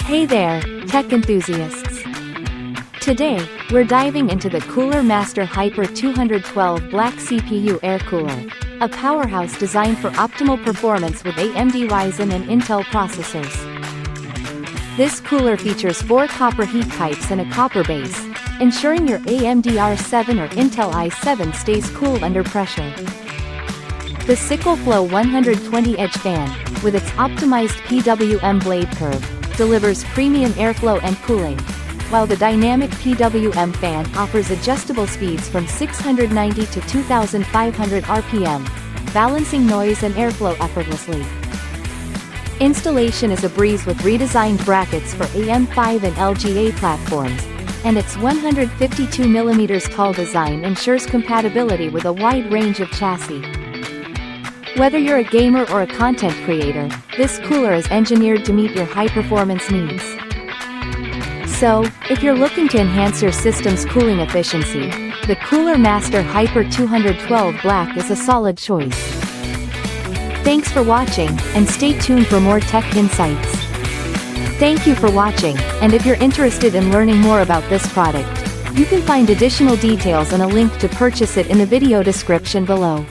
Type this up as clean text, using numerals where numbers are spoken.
Hey there, tech enthusiasts! Today, we're diving into the Cooler Master Hyper 212 Black CPU Air Cooler, a powerhouse designed for optimal performance with AMD Ryzen and Intel processors. This cooler features 4 copper heat pipes and a copper base, ensuring your AMD R7 or Intel i7 stays cool under pressure. The SickleFlow 120-edge fan, with its optimized PWM blade curve, delivers premium airflow and cooling, while the dynamic PWM fan offers adjustable speeds from 690 to 2500 RPM, balancing noise and airflow effortlessly. Installation is a breeze with redesigned brackets for AM5 and LGA platforms, and its 152mm tall design ensures compatibility with a wide range of chassis. Whether you're a gamer or a content creator, this cooler is engineered to meet your high-performance needs. So, if you're looking to enhance your system's cooling efficiency, the Cooler Master Hyper 212 Black is a solid choice. Thanks for watching, and stay tuned for more tech insights. Thank you for watching, and if you're interested in learning more about this product, you can find additional details and a link to purchase it in the video description below.